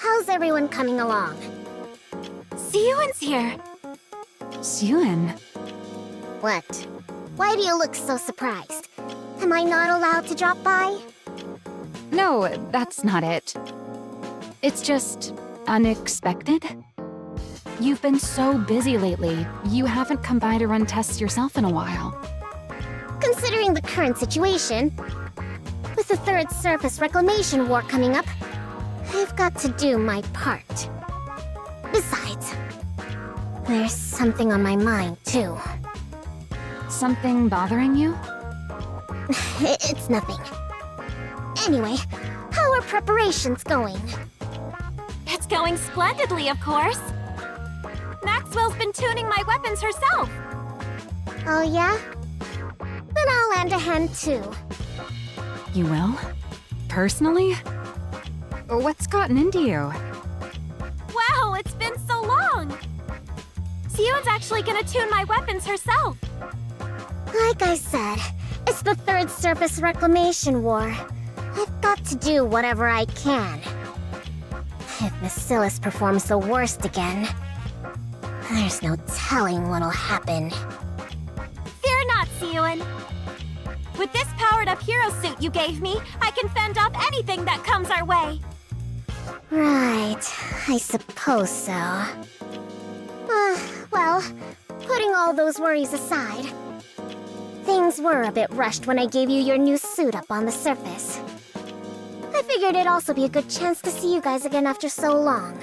How's everyone coming along? Siyuan's here. Siyuan? What? Why do you look so surprised? Am I not allowed to drop by? No, that's not it. It's just unexpected. You've been so busy lately, you haven't come by to run tests yourself in a while. Considering the current situation, with the Third Surface Reclamation War coming up, I've got to do my part. Besides, there's something on my mind, too. Something bothering you? It's nothing. Anyway, how are preparations going? It's going splendidly, of course. Maxwell's been tuning my weapons herself. Oh yeah? Then I'll lend a hand too. You will? Personally? What's gotten into you? Wow, it's been so long! Siyuan's actually gonna tune my weapons herself. Like I said, it's the Third Surface Reclamation War. I've got to do whatever I can. If Bacillus performs the worst again, there's no telling what'll happen. Fear not, Siyuan. With this powered-up hero suit you gave me, I can fend off anything that comes our way. Right, I suppose so. Well, putting all those worries aside, things were a bit rushed when I gave you your new suit up on the surface. I figured it'd also be a good chance to see you guys again after so long.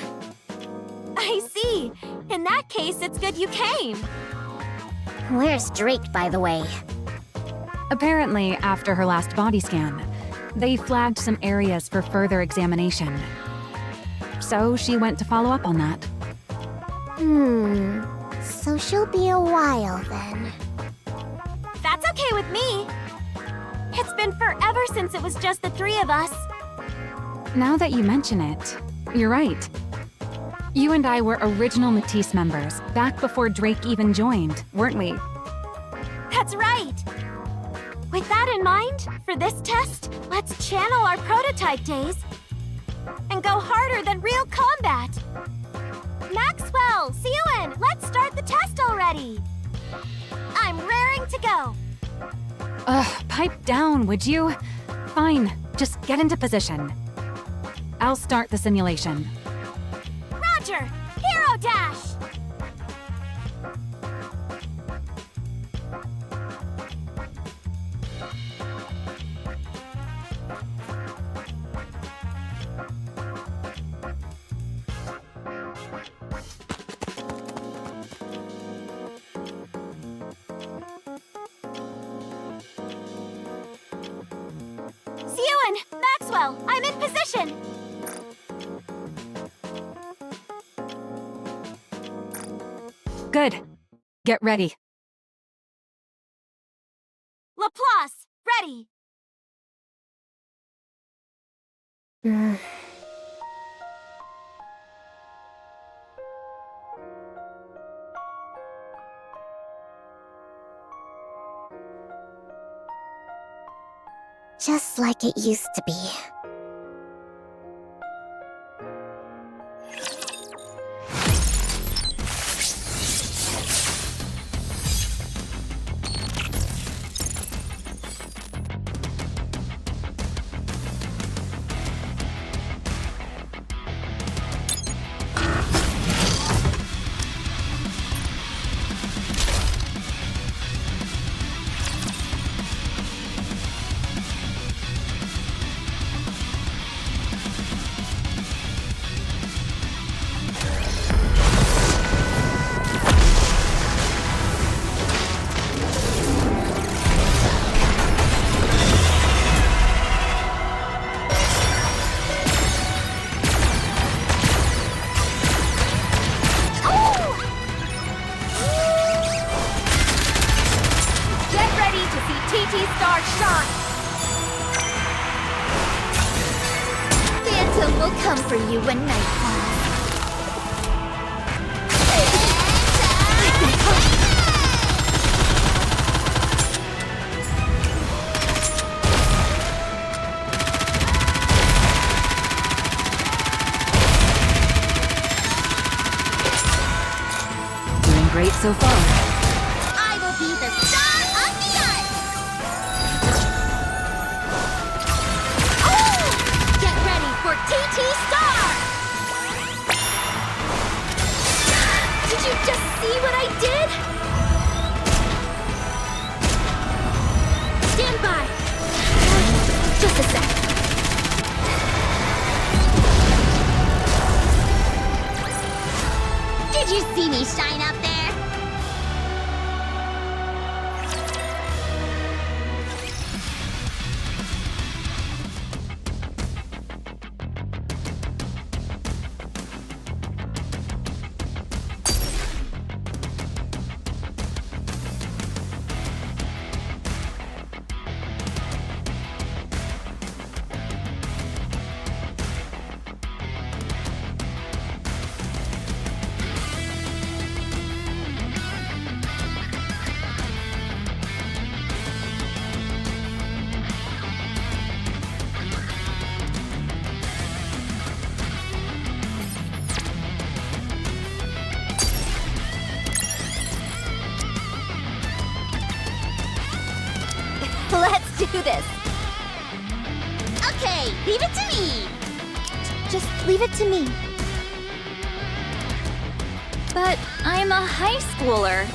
I see. In that case, it's good you came. Where's Drake, by the way? Apparently, after her last body scan, they flagged some areas for further examination. So she went to follow up on that. So she'll be a while then. That's okay with me. It's been forever since it was just the three of us. Now that you mention it, you're right. You and I were original Matisse members, back before Drake even joined, weren't we? That's right. With that in mind, for this test, let's channel our prototype days and go harder than real combat. Maxwell, Siyuan, let's start the test already. I'm raring to go. Pipe down, would you? Fine, just get into position. I'll start the simulation. Roger, Hero Dash! Siyuan, Maxwell, I'm in position! Good. Get ready. Laplace, ready! Just like it used to be. Star shine! Phantom will come for you when night falls. so far. I will be the star of the ice! Oh! Get ready for TT Star! Did you just see what I did? Stand by! Just a sec. Did you see me shine up there? Let's do this. Okay, leave it to me. Just leave it to me. But I'm a high schooler.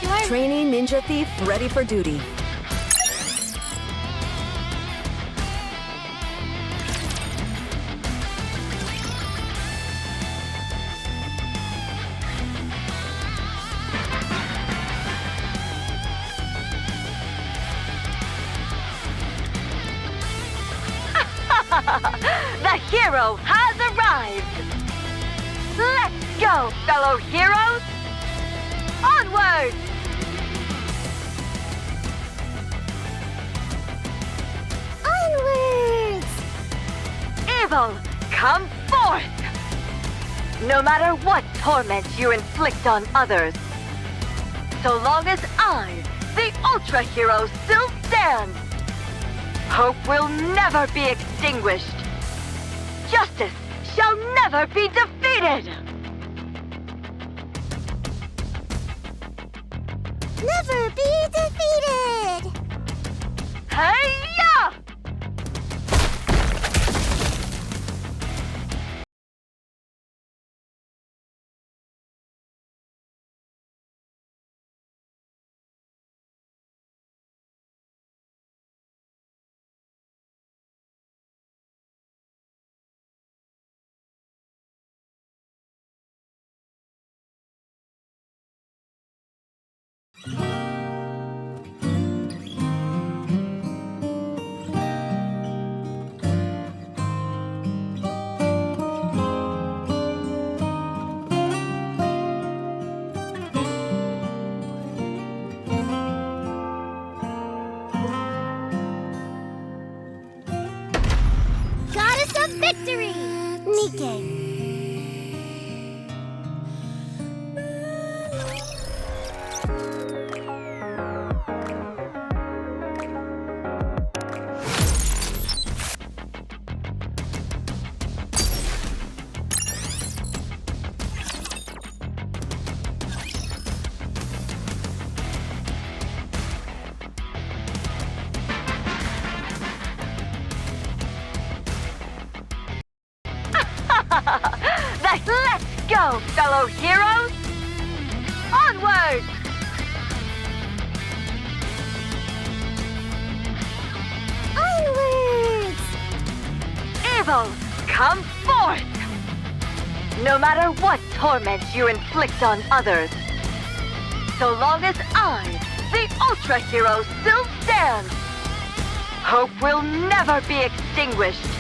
Do I... Trainee ninja thief ready for duty. The hero has arrived! Let's go, fellow heroes! Onward! Onwards! Evil, come forth! No matter what torment you inflict on others, so long as I, the Ultra Hero, still stand, hope will never be extinguished. Justice shall never be defeated! Never be defeated! Hey-ya! Goddess of Victory! Nikke. Let's go, fellow heroes! Onward! Onwards! Evil, come forth! No matter what torment you inflict on others, so long as I, the Ultra Hero, still stand, hope will never be extinguished.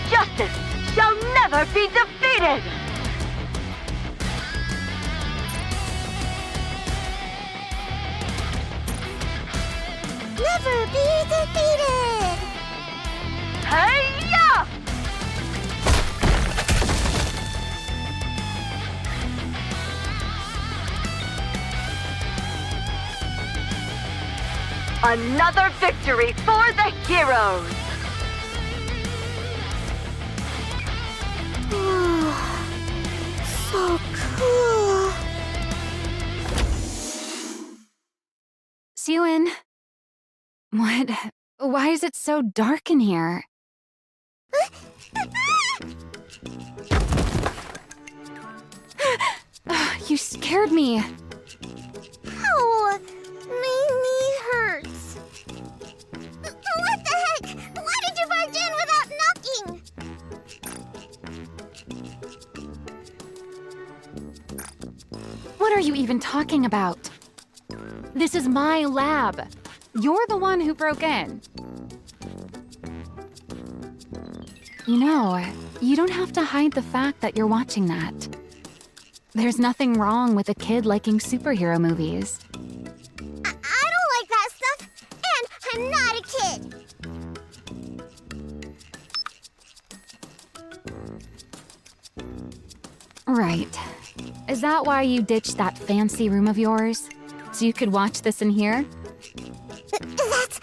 Justice shall never be defeated! Never be defeated! Hey-ya! Another victory for the heroes! So cool. What? Why is it so dark in here? You scared me. Ow! My knee hurts. What the heck? Why did you barge in without knocking? What are you even talking about? This is my lab. You're the one who broke in. You know, you don't have to hide the fact that you're watching that. There's nothing wrong with a kid liking superhero movies. I don't like that stuff, and I'm not a kid. Right. Is that why you ditched that fancy room of yours? So you could watch this in here? That's...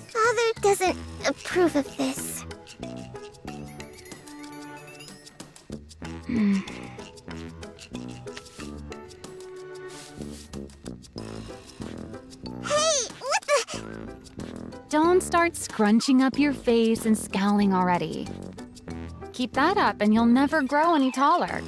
Father doesn't approve of this. Hey, what the... Don't start scrunching up your face and scowling already. Keep that up and you'll never grow any taller.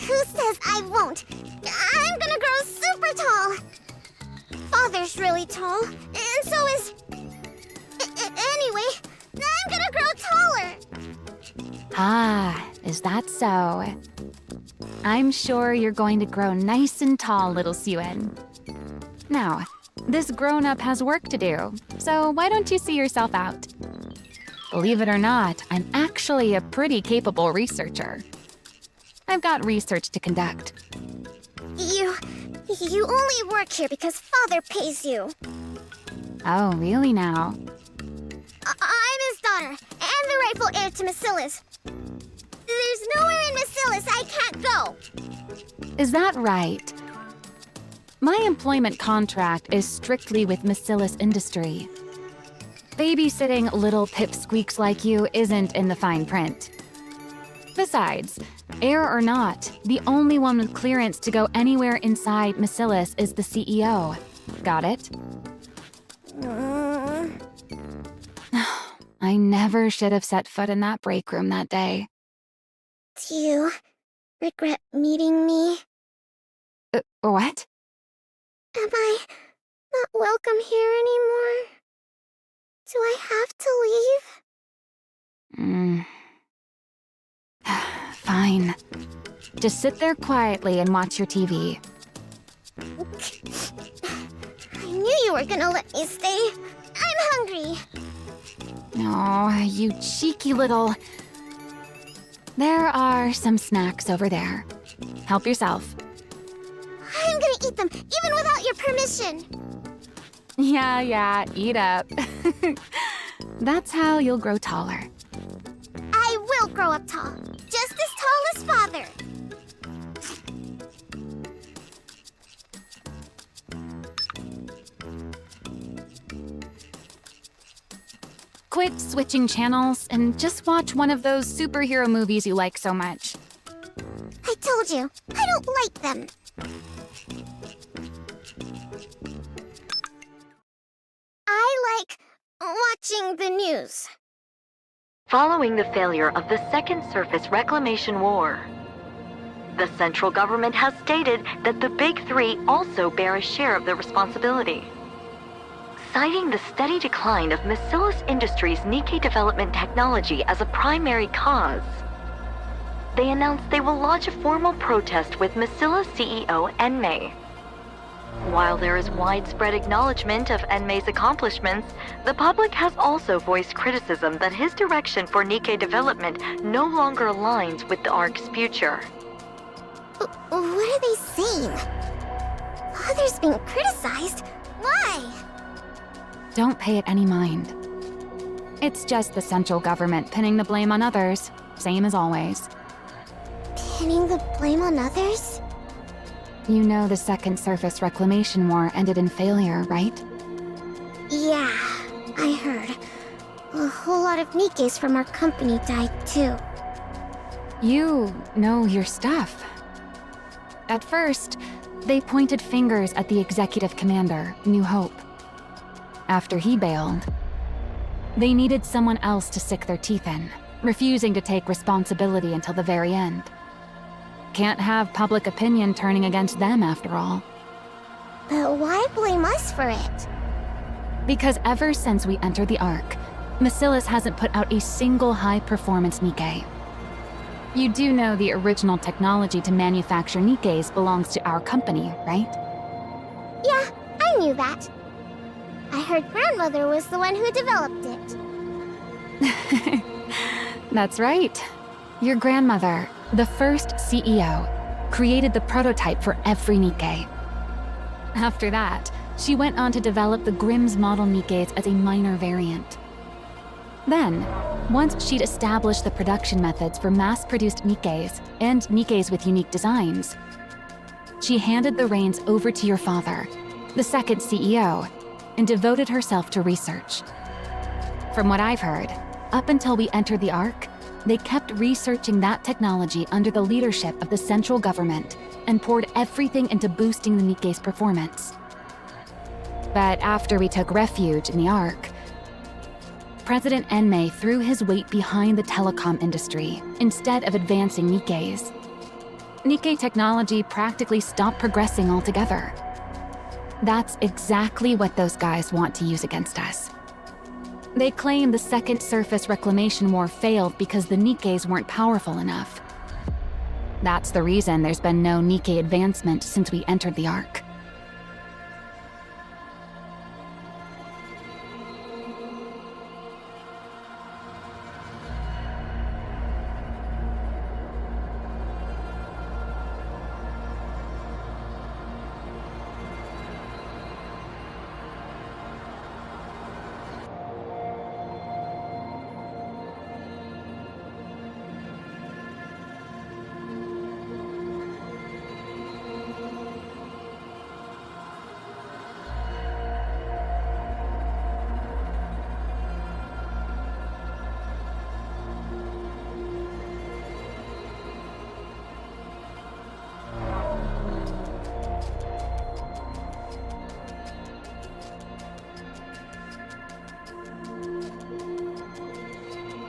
Who says I won't? I'm gonna grow super tall. Father's really tall, and so is... Anyway, I'm gonna grow taller. Ah, is that so? I'm sure you're going to grow nice and tall, little Suen. Now, this grown-up has work to do, so why don't you see yourself out? Believe it or not, I'm actually a pretty capable researcher. I've got research to conduct. You only work here because Father pays you. Oh, really now? I'm his daughter, and the rightful heir to Macilis. There's nowhere in Macilis I can't go. Is that right? My employment contract is strictly with Macilis Industry. Babysitting little pipsqueaks like you isn't in the fine print. Besides, heir or not, the only one with clearance to go anywhere inside Macilis is the CEO. Got it? I never should have set foot in that break room that day. Do you regret meeting me? What? Am I not welcome here anymore? Do I have to leave? Fine. Just sit there quietly and watch your TV. I knew you were gonna let me stay. I'm hungry. Oh, you cheeky little... There are some snacks over there. Help yourself. I'm gonna eat them, even without your permission. Yeah, eat up. That's how you'll grow taller. I will grow up tall, just as tall as Father. Quit switching channels and just watch one of those superhero movies you like so much. I told you, I don't like them. I like watching the news. Following the failure of the Second Surface Reclamation War, the central government has stated that the Big Three also bear a share of the responsibility. Citing the steady decline of Macilis Industries' Nikke development technology as a primary cause, they announced they will launch a formal protest with Macilis CEO Enmei. While there is widespread acknowledgement of Enmei's accomplishments, the public has also voiced criticism that his direction for Nikke development no longer aligns with the ARC's future. What are they saying? Father's being criticized? Why? Don't pay it any mind. It's just the central government pinning the blame on others. same as always. Pinning the blame on others? You know the Second Surface Reclamation War ended in failure, right? Yeah, I heard. A whole lot of Nikkes from our company died too. You know your stuff. At first, they pointed fingers at the executive commander, New Hope. After he bailed, they needed someone else to sink their teeth in, refusing to take responsibility until the very end. Can't have public opinion turning against them after all. But why blame us for it? Because ever since we entered the Ark, Bacillus hasn't put out a single high-performance Nikke. You do know the original technology to manufacture Nikkes belongs to our company, right? Yeah, I knew that. I heard grandmother was the one who developed it. That's right. Your grandmother, the first CEO, created the prototype for every Nikke. After that, she went on to develop the Grimm's model Nikkes as a minor variant. Then, once she'd established the production methods for mass-produced Nikkes and Nikkes with unique designs, she handed the reins over to your father, the second CEO, and devoted herself to research. From what I've heard, up until we entered the Ark, they kept researching that technology under the leadership of the central government and poured everything into boosting the Nikke's performance. But after we took refuge in the Ark, President Enmei threw his weight behind the telecom industry instead of advancing Nikkes. Nikke technology practically stopped progressing altogether. That's exactly what those guys want to use against us. They claim the Second Surface Reclamation War failed because the Nikkes weren't powerful enough. That's the reason there's been no Nikke advancement since we entered the Ark.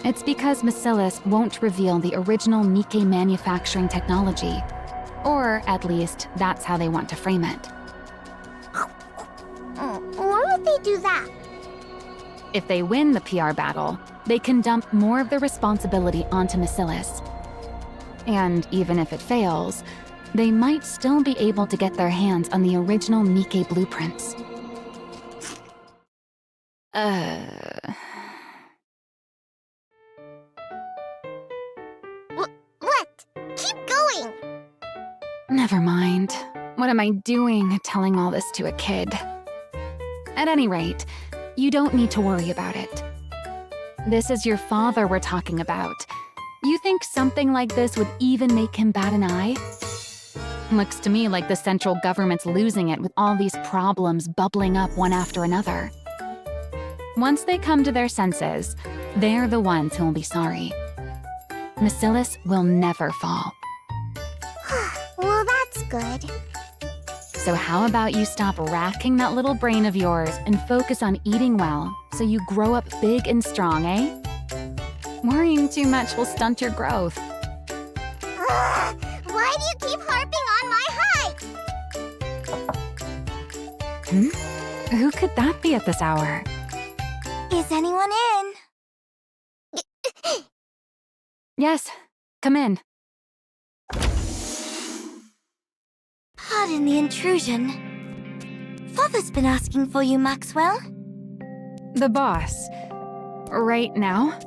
It's because Bacillus won't reveal the original Nikke manufacturing technology. Or, at least, that's how they want to frame it. Why would they do that? If they win the PR battle, they can dump more of the responsibility onto Bacillus. And even if it fails, they might still be able to get their hands on the original Nikke blueprints. What? Keep going! Never mind. What am I doing telling all this to a kid? At any rate, you don't need to worry about it. This is your father we're talking about. You think something like this would even make him bat an eye? Looks to me like the central government's losing it with all these problems bubbling up one after another. Once they come to their senses, they're the ones who will be sorry. Bacillus will never fall. Well, that's good. So how about you stop racking that little brain of yours and focus on eating well so you grow up big and strong, eh? Worrying too much will stunt your growth. Why do you keep harping on my height? Who could that be at this hour? Is anyone in? Yes, come in. Pardon the intrusion. Father's been asking for you, Maxwell. The boss. Right now?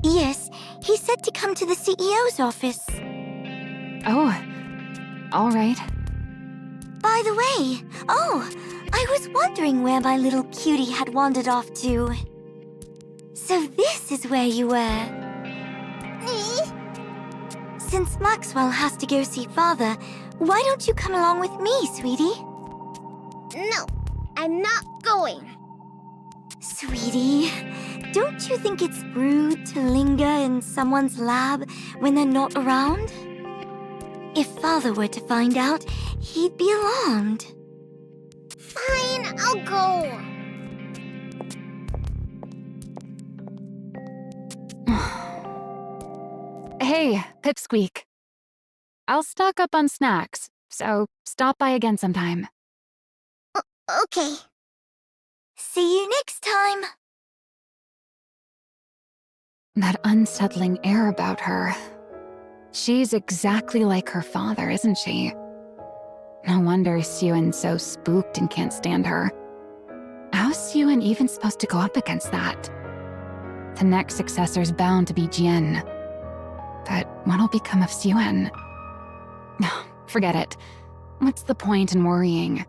Yes, he said to come to the CEO's office. Oh, all right. By the way, I was wondering where my little cutie had wandered off to. So this is where you were. Since Maxwell has to go see Father, why don't you come along with me, sweetie? No, I'm not going. Sweetie, don't you think it's rude to linger in someone's lab when they're not around? If Father were to find out, he'd be alarmed. Fine, I'll go. Hey, Pipsqueak. I'll stock up on snacks, so stop by again sometime. Okay. See you next time. That unsettling air about her. She's exactly like her father, isn't she? No wonder Suyun's so spooked and can't stand her. How's Suyun even supposed to go up against that? The next successor's bound to be Jian. But what'll become of Suyun? Forget it. What's the point in worrying?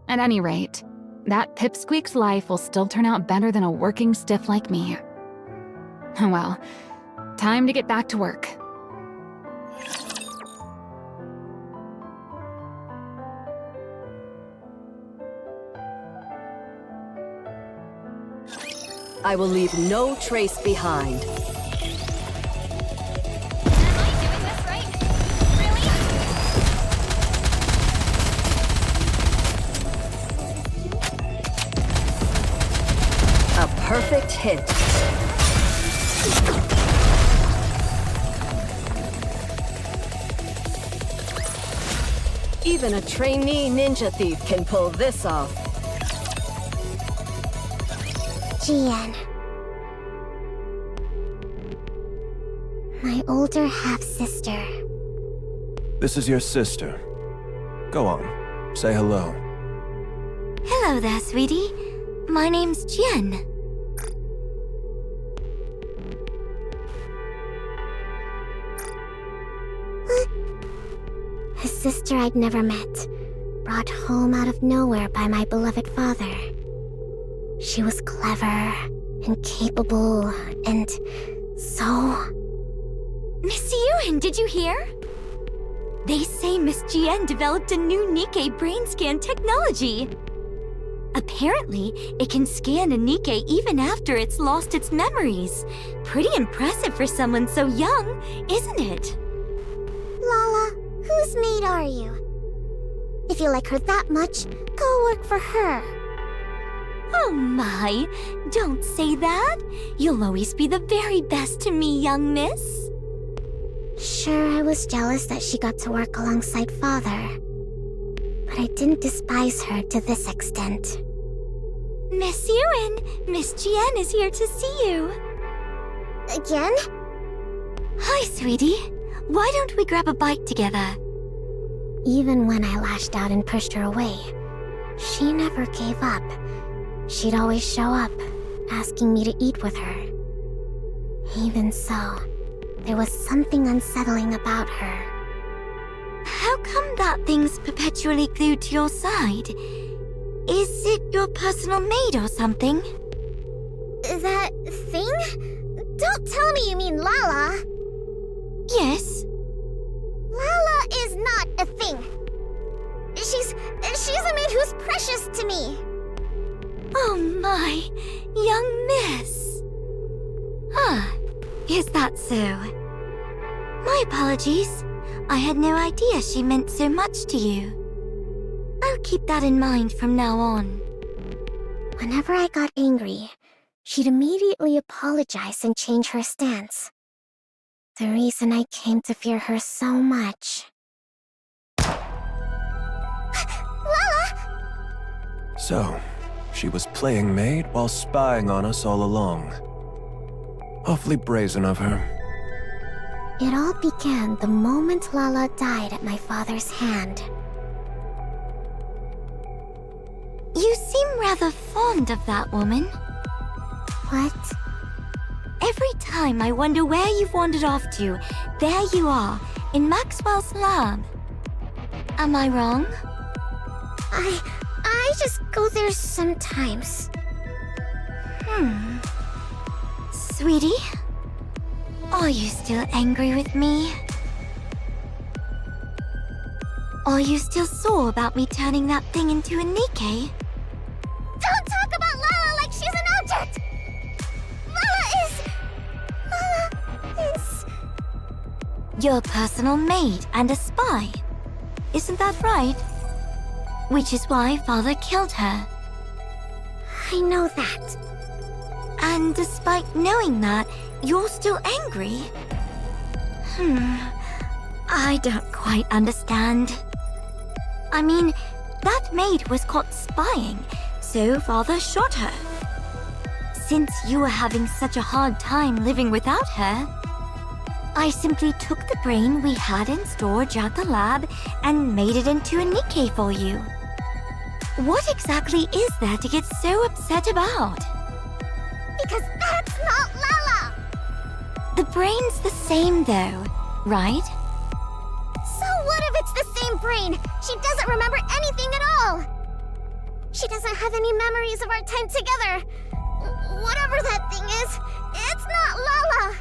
At any rate, that Pipsqueak's life will still turn out better than a working stiff like me. Well, time to get back to work. I will leave no trace behind. A perfect hit. Even a trainee ninja thief can pull this off. Jian. My older half-sister. This is your sister. Go on, say hello. Hello there, sweetie. My name's Jen. A sister I'd never met, brought home out of nowhere by my beloved father. She was clever and capable and so... Miss Suyun, did you hear? They say Miss Jian developed a new Nikke brain scan technology. Apparently, it can scan a Nikke even after it's lost its memories. Pretty impressive for someone so young, isn't it? Lala, whose maid are you? If you like her that much, go work for her. Oh my, don't say that. You'll always be the very best to me, young miss. Sure, I was jealous that she got to work alongside Father. But I didn't despise her to this extent. Miss Suyun, Miss Jian is here to see you. Again? Hi, sweetie. Why don't we grab a bite together? Even when I lashed out and pushed her away, she never gave up. She'd always show up, asking me to eat with her. Even so, there was something unsettling about her. How come that thing's perpetually glued to your side? Is it your personal maid or something? That thing? Don't tell me you mean Lala. Yes. Lala is not a thing. She's a maid who's precious to me. Oh my, young miss. Ah, is that so? My apologies. I had no idea she meant so much to you. I'll keep that in mind from now on. Whenever I got angry, she'd immediately apologize and change her stance. The reason I came to fear her so much. Lala! So, she was playing maid while spying on us all along. Awfully brazen of her. It all began the moment Lala died at my father's hand. You seem rather fond of that woman. What? Every time I wonder where you've wandered off to, there you are, in Maxwell's lab. Am I wrong? I just go there sometimes. Sweetie? Are you still angry with me? Are you still sore about me turning that thing into a Nikke? Don't talk about Lala like she's an object! Lala is... Your personal maid and a spy. Isn't that right? Which is why Father killed her. I know that. And despite knowing that, you're still angry? I don't quite understand. I mean, that maid was caught spying, so Father shot her. Since you were having such a hard time living without her, I simply took the brain we had in storage at the lab and made it into a Nikke for you. What exactly is there to get so upset about? Because that's not Lala! The brain's the same though, right? So what if it's the same brain? She doesn't remember anything at all! She doesn't have any memories of our time together. Whatever that thing is, it's not Lala!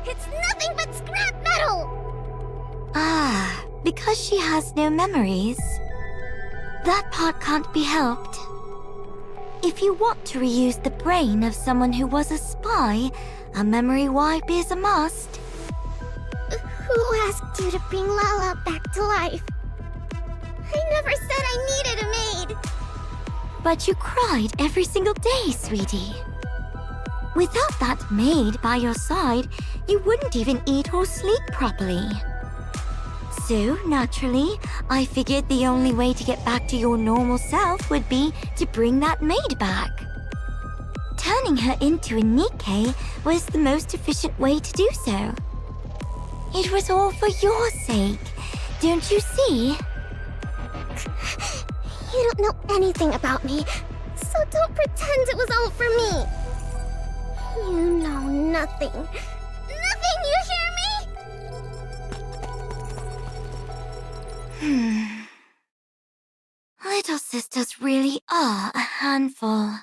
It's nothing but scrap metal! Ah, because she has no memories. That part can't be helped. If you want to reuse the brain of someone who was a spy, a memory wipe is a must. Who asked you to bring Lala back to life? I never said I needed a maid. But you cried every single day, sweetie. Without that maid by your side, you wouldn't even eat or sleep properly. So, naturally, I figured the only way to get back to your normal self would be to bring that maid back. Turning her into a Nikke was the most efficient way to do so. It was all for your sake, don't you see? You don't know anything about me, so don't pretend it was all for me. You know nothing. Nothing, you hear me? Little sisters really are a handful.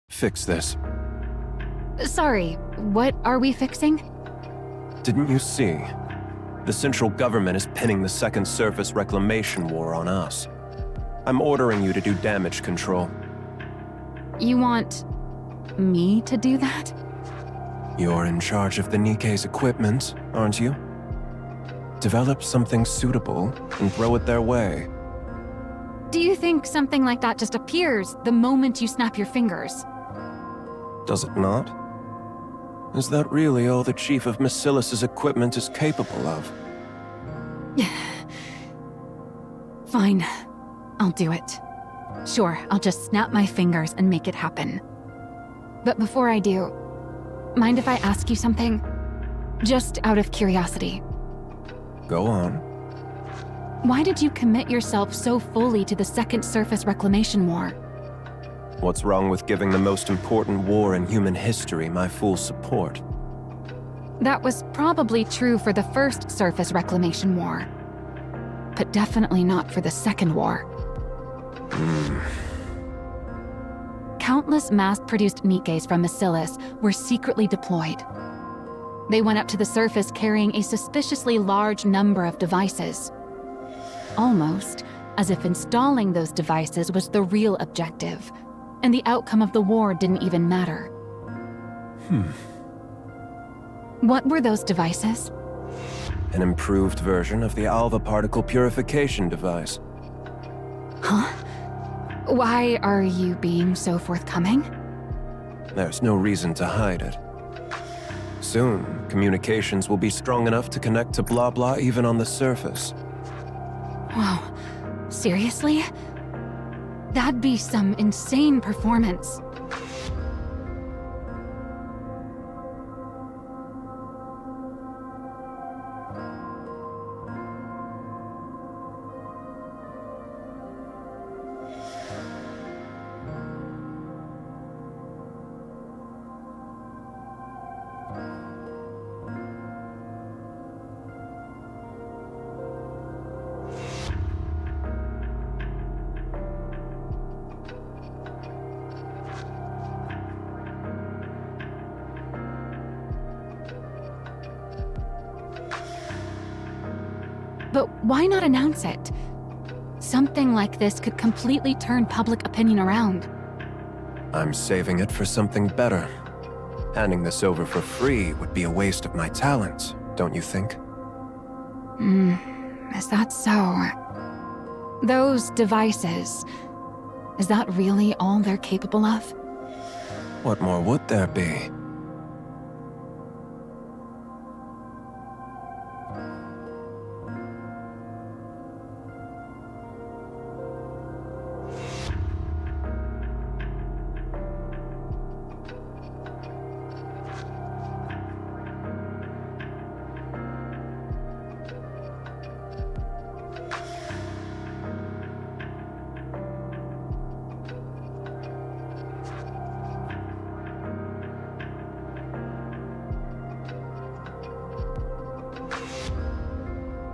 Fix this. Sorry, what are we fixing? Didn't you see? The central government is pinning the Second Surface Reclamation War on us. I'm ordering you to do damage control. You want me to do that? You're in charge of the Nikke's equipment, aren't you? Develop something suitable and throw it their way. Do you think something like that just appears the moment you snap your fingers? Does it not? Is that really all the Chief of Massilis's equipment is capable of? Fine, I'll do it. Sure, I'll just snap my fingers and make it happen. But before I do, mind if I ask you something? Just out of curiosity. Go on. Why did you commit yourself so fully to the Second Surface Reclamation War? What's wrong with giving the most important war in human history my full support? That was probably true for the First Surface Reclamation War. But definitely not for the Second War. Countless mass-produced Nikkes from Massilis were secretly deployed. They went up to the surface carrying a suspiciously large number of devices. Almost as if installing those devices was the real objective, and the outcome of the war didn't even matter. What were those devices? An improved version of the Alva particle purification device. Huh? Why are you being so forthcoming? There's no reason to hide it. Soon, communications will be strong enough to connect to blah blah even on the surface. Whoa, seriously? That'd be some insane performance. But why not announce it? Something like this could completely turn public opinion around. I'm saving it for something better. Handing this over for free would be a waste of my talents, don't you think? Is that so? Those devices, is that really all they're capable of? What more would there be?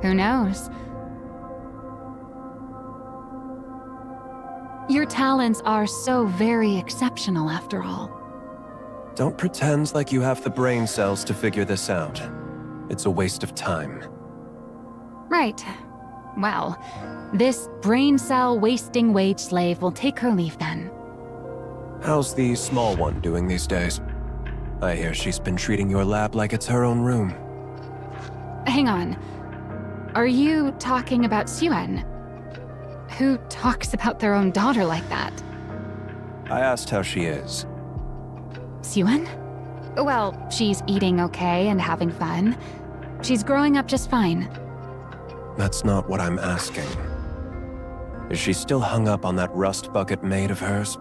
Who knows? Your talents are so very exceptional after all. Don't pretend like you have the brain cells to figure this out. It's a waste of time. Right. Well, this brain cell wasting wage slave will take her leave then. How's the small one doing these days? I hear she's been treating your lab like it's her own room. Hang on. Are you talking about Suen? Who talks about their own daughter like that? I asked how she is. Suen? Well, she's eating okay and having fun. She's growing up just fine. That's not what I'm asking. Is she still hung up on that rust bucket maid of hers?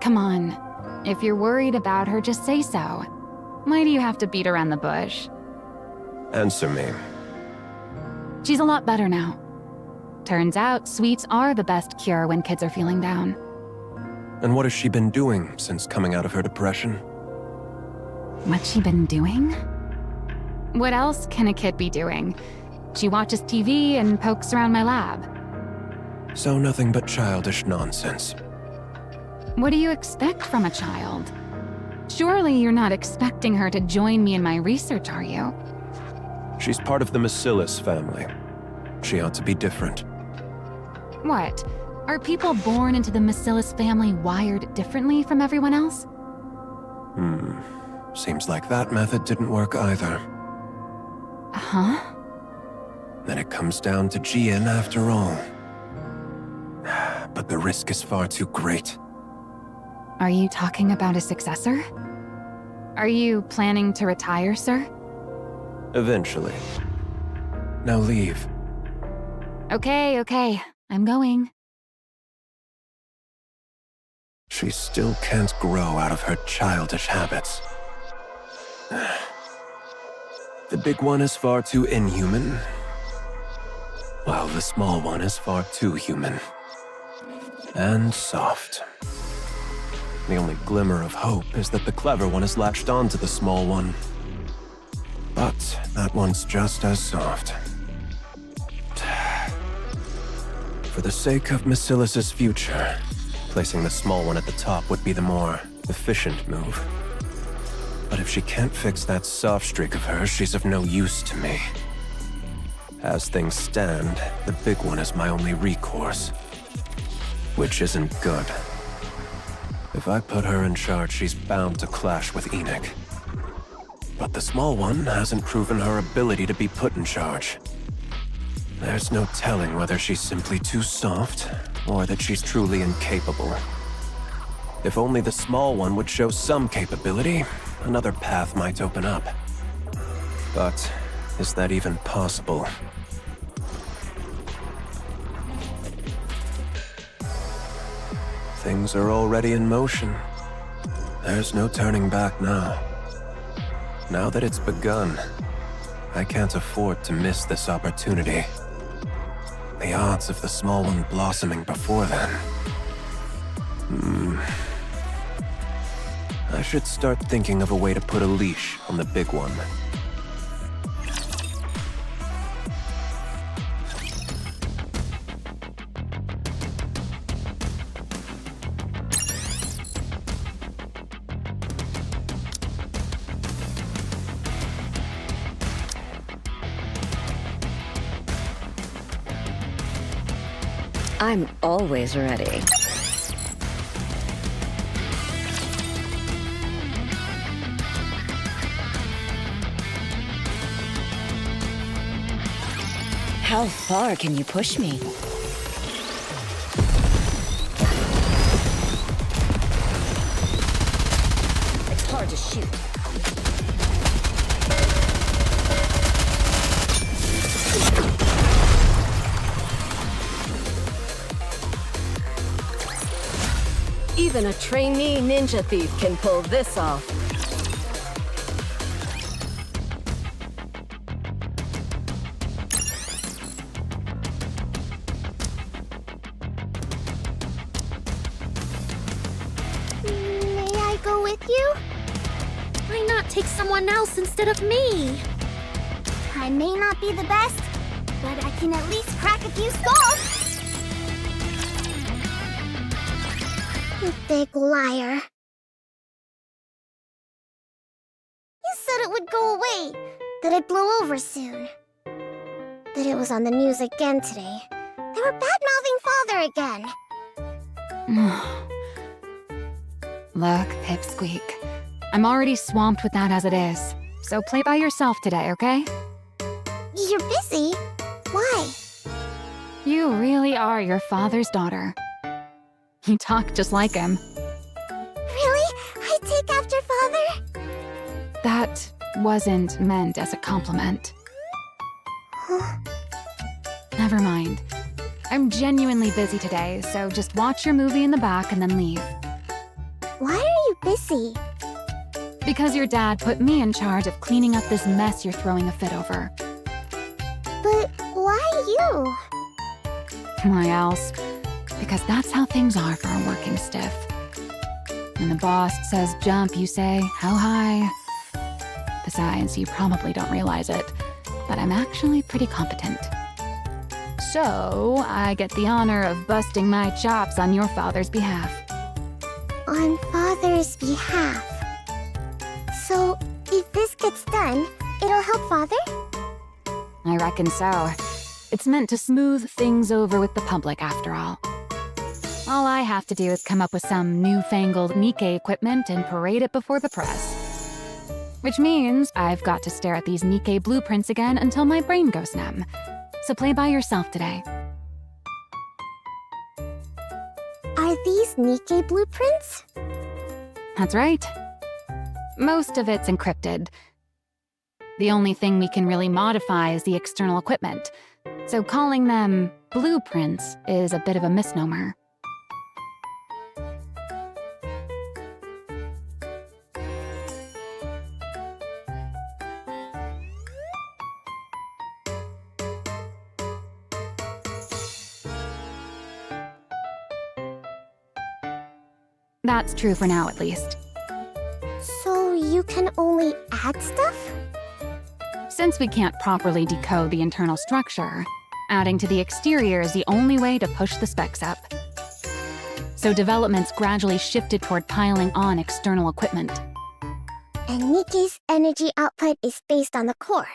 Come on. If you're worried about her, just say so. Why do you have to beat around the bush? Answer me. She's a lot better now. Turns out, sweets are the best cure when kids are feeling down. And what has she been doing since coming out of her depression? What's she been doing? What else can a kid be doing? She watches TV and pokes around my lab. So nothing but childish nonsense. What do you expect from a child? Surely you're not expecting her to join me in my research, are you? She's part of the Bacillus family. She ought to be different. What? Are people born into the Bacillus family wired differently from everyone else? Seems like that method didn't work either. Huh? Then it comes down to Jian after all. But the risk is far too great. Are you talking about a successor? Are you planning to retire, sir? Eventually. Now leave. Okay. I'm going. She still can't grow out of her childish habits. The big one is far too inhuman, while the small one is far too human. And soft. The only glimmer of hope is that the clever one has latched onto the small one. But that one's just as soft. For the sake of Bacillus's future, placing the small one at the top would be the more efficient move. But if she can't fix that soft streak of hers, she's of no use to me. As things stand, the big one is my only recourse. Which isn't good. If I put her in charge, she's bound to clash with Enoch. But the small one hasn't proven her ability to be put in charge. There's no telling whether she's simply too soft, or that she's truly incapable. If only the small one would show some capability, another path might open up. But is that even possible? Things are already in motion. There's no turning back now. Now that it's begun, I can't afford to miss this opportunity. The odds of the small one blossoming before then. I should start thinking of a way to put a leash on the big one. I'm always ready. How far can you push me? It's hard to shoot. Even a trainee ninja thief can pull this off. May I go with you? Why not take someone else instead of me? I may not be the best, but I can at least crack a few skulls. You big liar. You said it would go away, that it'd blow over soon. But it was on the news again today. They were bad-mouthing Father again. Look, Pipsqueak. I'm already swamped with that as it is. So play by yourself today, okay? You're busy? Why? You really are your father's daughter. You talk just like him. Really? I take after Father? That wasn't meant as a compliment. Huh? Never mind. I'm genuinely busy today, so just watch your movie in the back and then leave. Why are you busy? Because your dad put me in charge of cleaning up this mess you're throwing a fit over. But why you? Why else? Because that's how things are for a working stiff. When the boss says jump, you say, how high? Besides, you probably don't realize it, but I'm actually pretty competent. So, I get the honor of busting my chops on your father's behalf. On Father's behalf. So, if this gets done, it'll help Father? I reckon so. It's meant to smooth things over with the public, after all. All I have to do is come up with some newfangled Nikke equipment and parade it before the press. Which means I've got to stare at these Nikke blueprints again until my brain goes numb. So play by yourself today. Are these Nikke blueprints? That's right. Most of it's encrypted. The only thing we can really modify is the external equipment, so calling them blueprints is a bit of a misnomer. That's true for now, at least. So you can only add stuff? Since we can't properly decode the internal structure, adding to the exterior is the only way to push the specs up. So development's gradually shifted toward piling on external equipment. And Nikke's energy output is based on the core,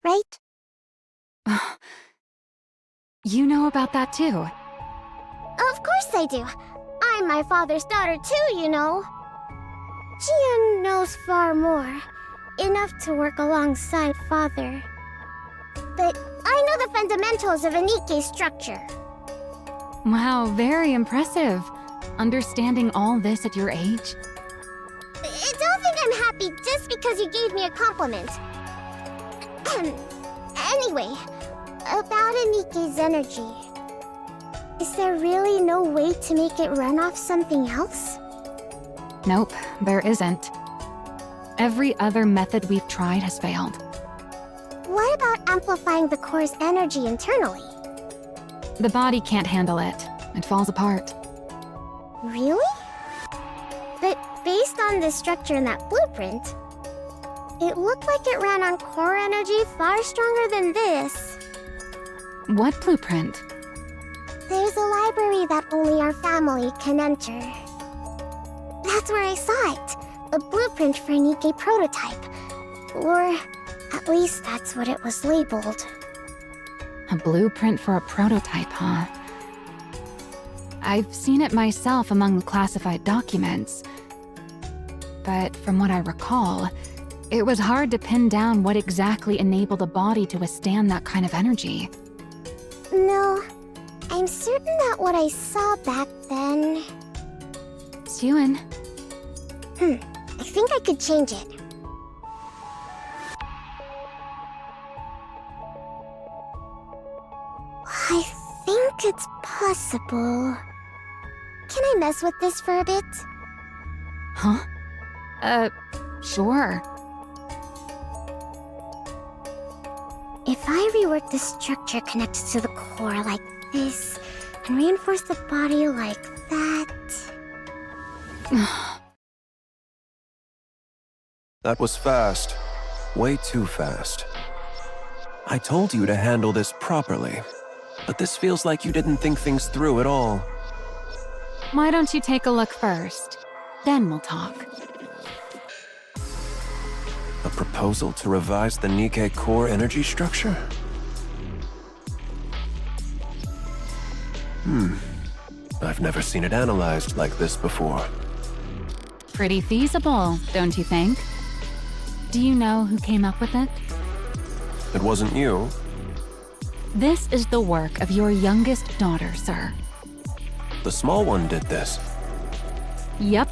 right? You know about that too. Of course I do. I'm my father's daughter too, you know. Jian knows far more. Enough to work alongside Father. But I know the fundamentals of a Nikke structure. Wow, very impressive. Understanding all this at your age? Don't think I'm happy just because you gave me a compliment. Anyway, about a Nikke's energy. Is there really no way to make it run off something else? Nope, there isn't. Every other method we've tried has failed. What about amplifying the core's energy internally? The body can't handle it. It falls apart. Really? But based on the structure in that blueprint, it looked like it ran on core energy far stronger than this. What blueprint? There's a library that only our family can enter. That's where I saw it. A blueprint for a Nikke prototype. Or at least that's what it was labeled. A blueprint for a prototype, huh? I've seen it myself among the classified documents. But from what I recall, it was hard to pin down what exactly enabled a body to withstand that kind of energy. No, I'm certain that what I saw back then... Suen, I think I could change it. I think it's possible. Can I mess with this for a bit? huh? Sure. If I rework the structure connected to the core like this, and reinforce the body like that... That was fast. Way too fast. I told you to handle this properly, but this feels like you didn't think things through at all. Why don't you take a look first? Then we'll talk. A proposal to revise the Nikke core energy structure? I've never seen it analyzed like this before. Pretty feasible, don't you think? Do you know who came up with it? It wasn't you. This is the work of your youngest daughter, sir. The small one did this. Yep.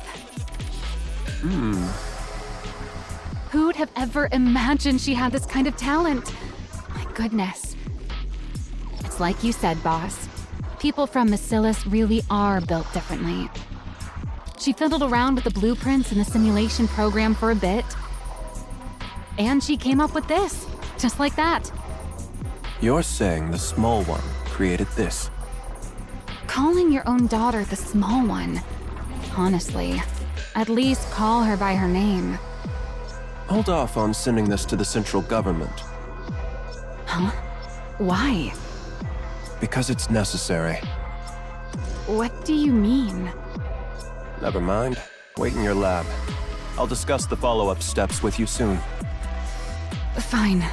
Who'd have ever imagined she had this kind of talent? My goodness. It's like you said, boss. People from Bacillus really are built differently. She fiddled around with the blueprints in the simulation program for a bit. And she came up with this, just like that. You're saying the small one created this? Calling your own daughter the small one. Honestly, at least call her by her name. Hold off on sending this to the central government. Huh? Why? Because it's necessary. What do you mean? Never mind. Wait in your lab. I'll discuss the follow-up steps with you soon. Fine.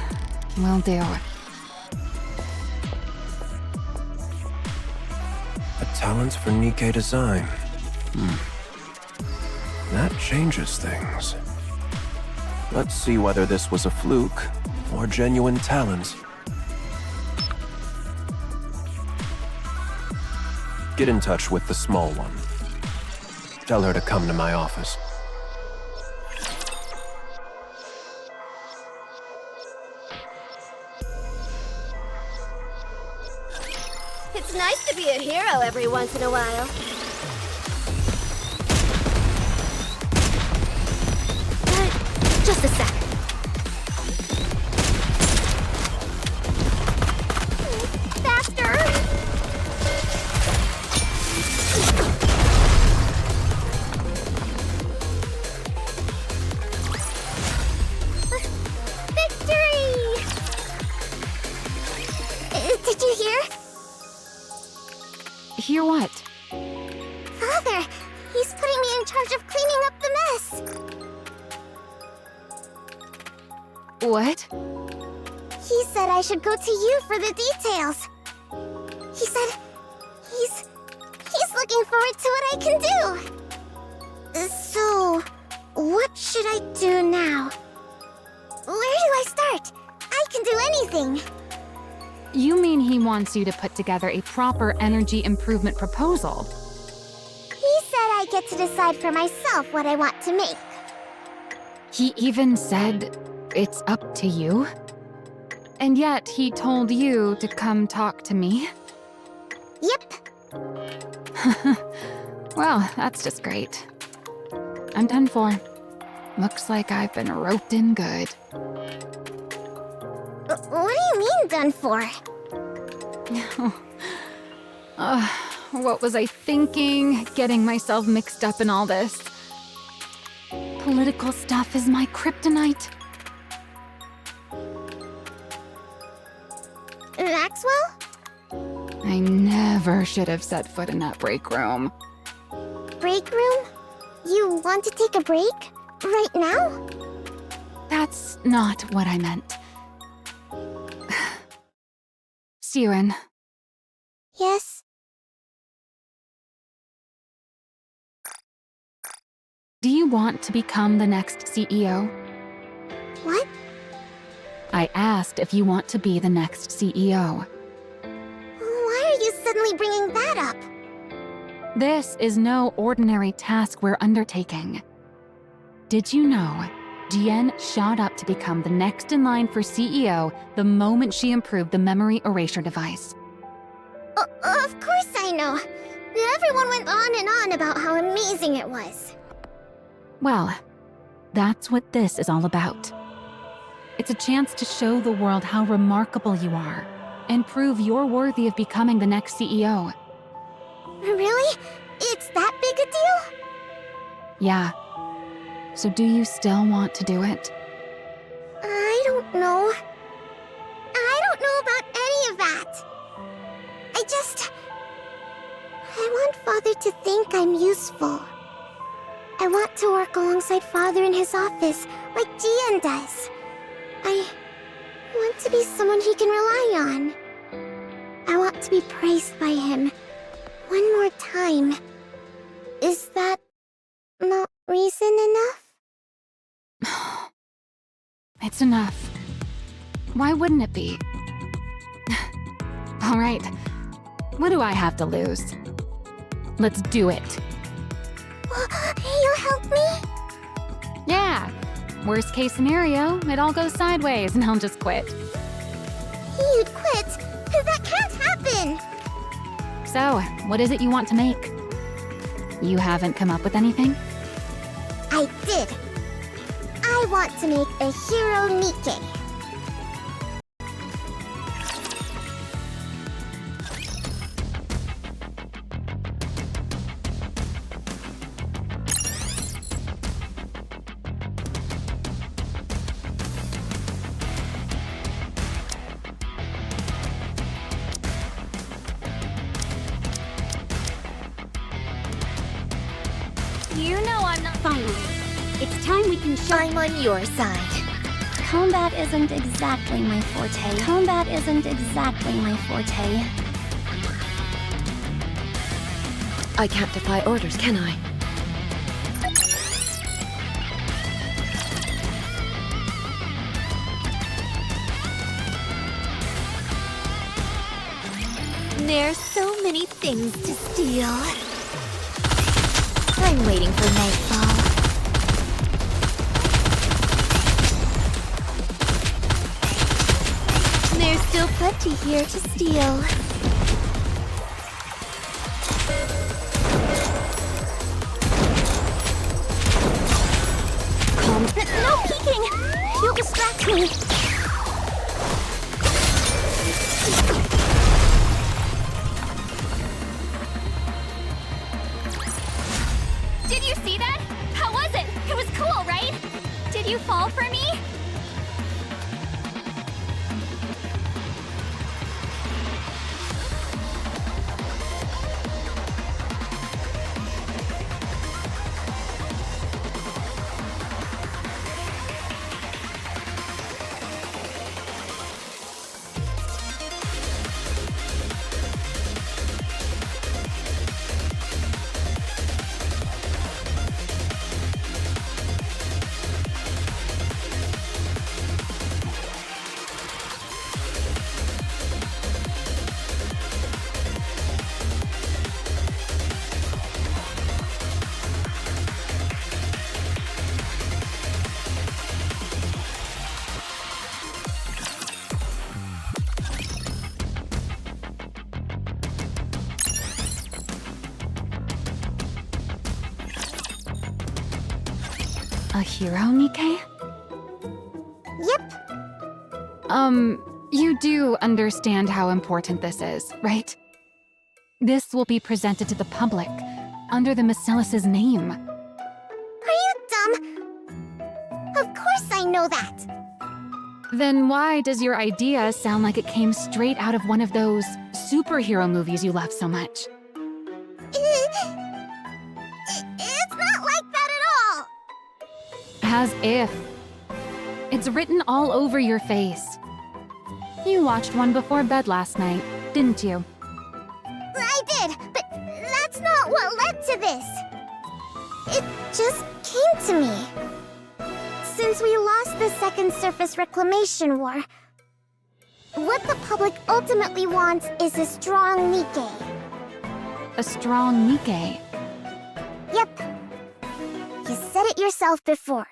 Will do. A talent for Nikke design. That changes things. Let's see whether this was a fluke or genuine talent. Get in touch with the small one. Tell her to come to my office. It's nice to be a hero every once in a while. Just a sec. Faster! Victory! Did you hear? Hear what? Father, he's putting me in charge of cleaning up the mess. What? He said I should go to you for the details. He said he's looking forward to what I can do. So, what should I do now? Where do I start? I can do anything. You mean he wants you to put together a proper energy improvement proposal? He said I get to decide for myself what I want to make. He even said it's up to you? And yet he told you to come talk to me? Yep. Well, that's just great. I'm done for. Looks like I've been roped in good. What do you mean done for? What was I thinking? Getting myself mixed up in all this. Political stuff is my kryptonite. Maxwell? I never should have set foot in that break room. Break room? You want to take a break? Right now? That's not what I meant. Suen, Yes? Do you want to become the next CEO? What? I asked if you want to be the next CEO. Why are you suddenly bringing that up? This is no ordinary task we're undertaking. Did you know Jian shot up to become the next in line for CEO the moment she improved the memory erasure device? Of course I know. Everyone went on and on about how amazing it was. Well, that's what this is all about. It's a chance to show the world how remarkable you are and prove you're worthy of becoming the next CEO. Really? It's that big a deal? Yeah. So do you still want to do it? I don't know. I don't know about any of that. I want Father to think I'm useful. I want to work alongside Father in his office, like Jian does. I want to be someone he can rely on. I want to be praised by him. One more time. Is that not reason enough? It's enough. Why wouldn't it be? All right. What do I have to lose? Let's do it. You'll help me? Yeah. Worst case scenario, it all goes sideways and I'll just quit. You'd quit? That can't happen! So, what is it you want to make? You haven't come up with anything? I did. I want to make a hero Nikke. You know I'm not finally. It's time we can show. I'm on your side. Combat isn't exactly my forte. Combat isn't exactly my forte. I can't defy orders, can I? There's so many things to steal. I'm waiting for nightfall. There's still plenty here to steal. No peeking! You'll distract me. Did you see that? How was it? It was cool, right? Did you fall for me? A hero, Nikke? Yep. You do understand how important this is, right? This will be presented to the public, under the Marcellus' name. Are you dumb? Of course I know that. Then why does your idea sound like it came straight out of one of those superhero movies you love so much? It's not like that at all. As if. It's written all over your face. You watched one before bed last night, didn't you? I did, but that's not what led to this. It just came to me. Since we lost the Second Surface Reclamation War, what the public ultimately wants is a strong Nikke. A strong Nikke. Yep. You said it yourself before.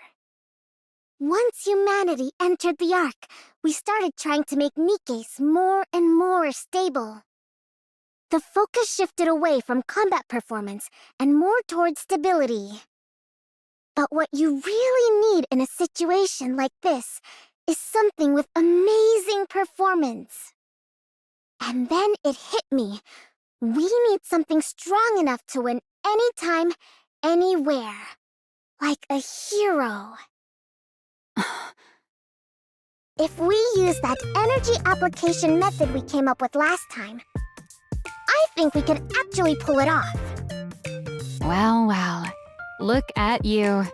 Once humanity entered the Ark, we started trying to make Nikkes more and more stable. The focus shifted away from combat performance and more towards stability. But what you really need in a situation like this is something with amazing performance. And then it hit me. We need something strong enough to win anytime, anywhere. Like a hero. If we use that energy application method we came up with last time, I think we could actually pull it off. Well, well. Look at you.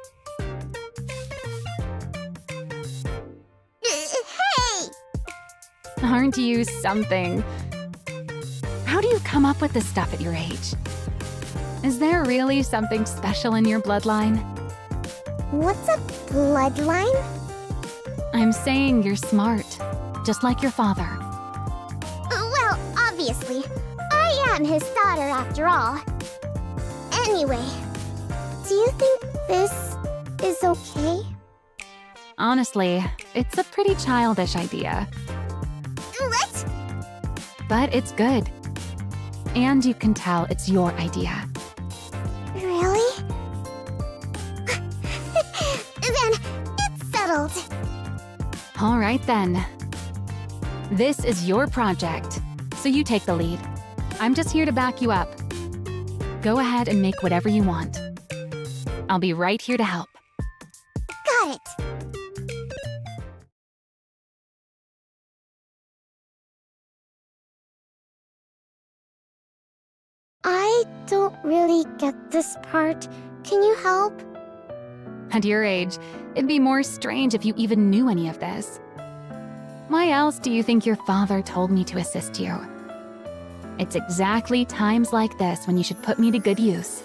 Hey! Aren't you something? How do you come up with this stuff at your age? Is there really something special in your bloodline? What's a bloodline? I'm saying you're smart, just like your father. Well, obviously. I am his daughter after all. Anyway, do you think this is okay? Honestly, it's a pretty childish idea, What? but it's good. And you can tell it's your idea. Really? Then it's settled. All right then. This is your project, so you take the lead. I'm just here to back you up. Go ahead and make whatever you want. I'll be right here to help. Got it. I don't really get this part. Can you help? At your age, it'd be more strange if you even knew any of this. Why else do you think your father told me to assist you? It's exactly times like this when you should put me to good use.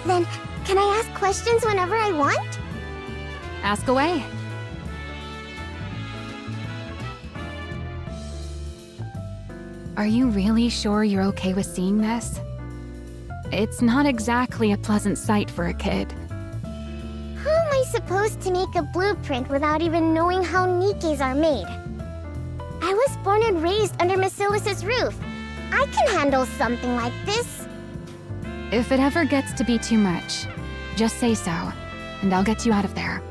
Then, can I ask questions whenever I want? Ask away. Are you really sure you're okay with seeing this? It's not exactly a pleasant sight for a kid. How am I supposed to make a blueprint without even knowing how Nikkes are made? I was born and raised under Basilis's roof. I can handle something like this. If it ever gets to be too much, just say so, and I'll get you out of there.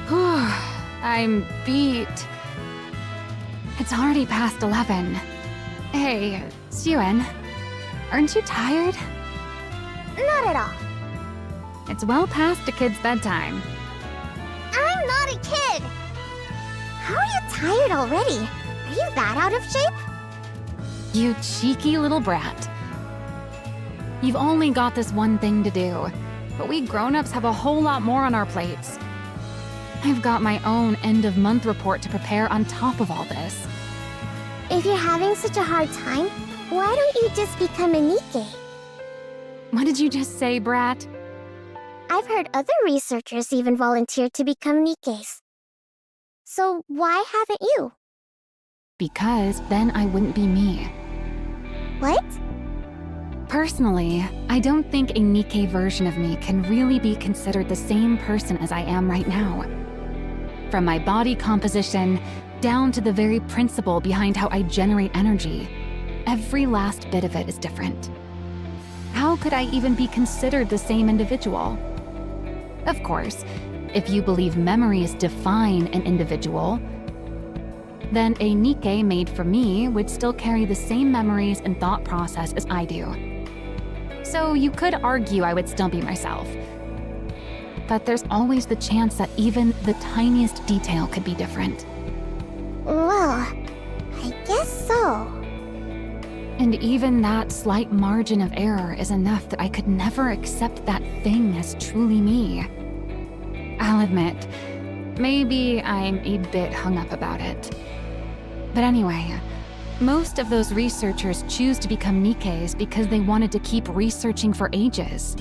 Whew, I'm beat. It's already past 11. Hey, Suen, aren't you tired? Not at all. It's well past a kid's bedtime. I'm not a kid. How are you tired already? Are you that out of shape? You cheeky little brat. You've only got this one thing to do, but we grown-ups have a whole lot more on our plates. I've got my own end-of-month report to prepare on top of all this. If you're having such a hard time, why don't you just become a Nikke? What did you just say, brat? I've heard other researchers even volunteer to become Nikkes. So why haven't you? Because then I wouldn't be me. What? Personally, I don't think a Nikke version of me can really be considered the same person as I am right now. From my body composition, down to the very principle behind how I generate energy, every last bit of it is different. How could I even be considered the same individual? Of course, if you believe memories define an individual, then a Nikke made for me would still carry the same memories and thought process as I do. So you could argue I would still be myself. But there's always the chance that even the tiniest detail could be different. Well, I guess so. And even that slight margin of error is enough that I could never accept that thing as truly me. I'll admit, maybe I'm a bit hung up about it. But anyway, Most of those researchers choose to become Nikkes because they wanted to keep researching for ages.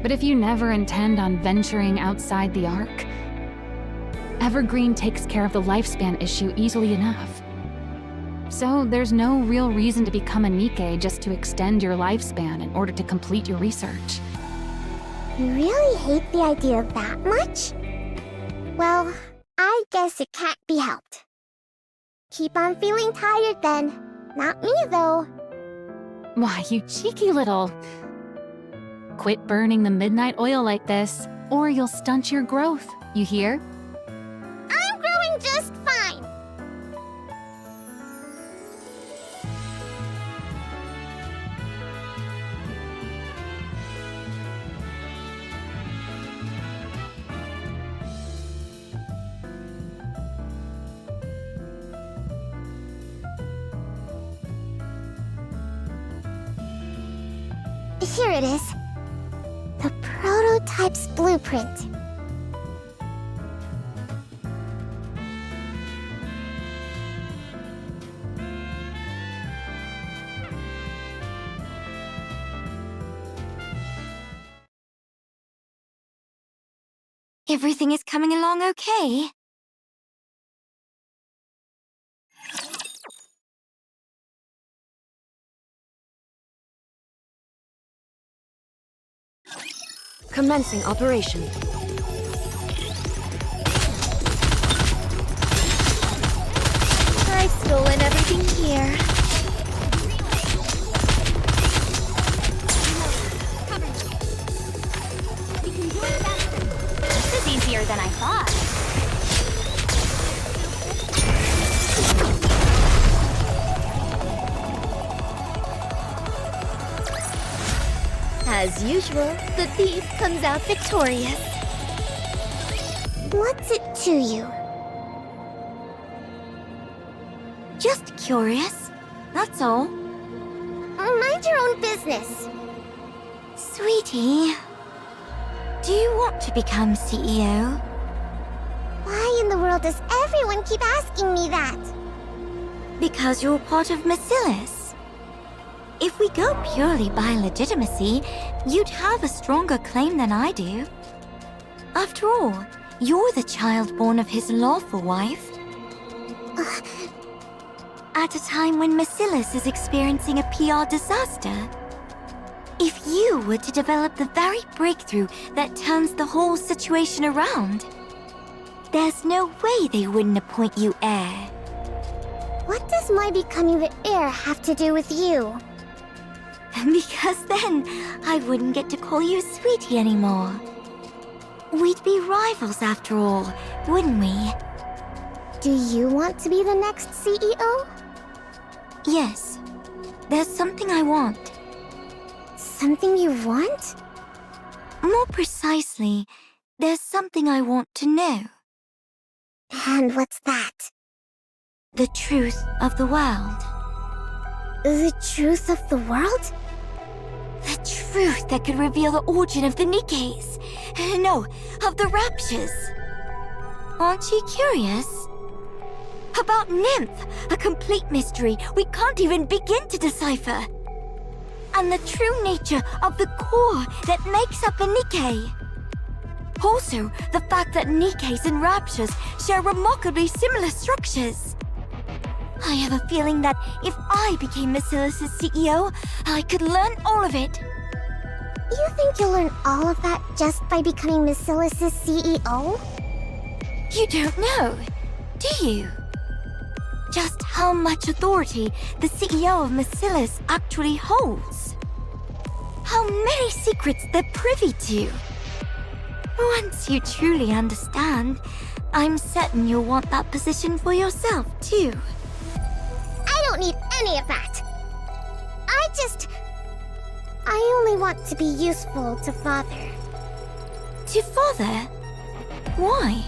But if you never intend on venturing outside the arc, Evergreen takes care of the lifespan issue easily enough. So there's no real reason to become a Nikke just to extend your lifespan in order to complete your research. You really hate the idea that much? Well, I guess it can't be helped. Keep on feeling tired then. Not me, though. Why, you cheeky little... Quit burning the midnight oil like this, or you'll stunt your growth, you hear? I'm growing just fine. Here it is. The prototype's blueprint. Everything is coming along okay. Commencing operation. I've stolen everything here. This is easier than I thought. As usual, the thief comes out victorious. What's it to you? Just curious, that's all. Mind your own business. Sweetie, do you want to become CEO? Why in the world does everyone keep asking me that? Because you're part of Macillus. If we go purely by legitimacy, you'd have a stronger claim than I do. After all, you're the child born of his lawful wife. At a time when Macillus is experiencing a PR disaster. If you were to develop the very breakthrough that turns the whole situation around, there's no way they wouldn't appoint you heir. What does my becoming the heir have to do with you? Because then I wouldn't get to call you Sweetie anymore. We'd be rivals after all, wouldn't we? Do you want to be the next CEO? Yes. There's something I want. Something you want? More precisely, there's something I want to know. And what's that? The truth of the world. The truth of the world? The truth that could reveal the origin of the Nikkes. No, of the Raptures. Aren't you curious? About Nymph, a complete mystery we can't even begin to decipher. And the true nature of the core that makes up a Nikke. Also, the fact that Nikkes and Raptures share remarkably similar structures. I have a feeling that if I became Macillus' CEO, I could learn all of it. You think you'll learn all of that just by becoming Macillus' CEO? You don't know, do you? Just how much authority the CEO of Macillus actually holds. How many secrets they're privy to. Once you truly understand, I'm certain you'll want that position for yourself, too. I don't need any of that. I only want to be useful to Father. To Father? Why?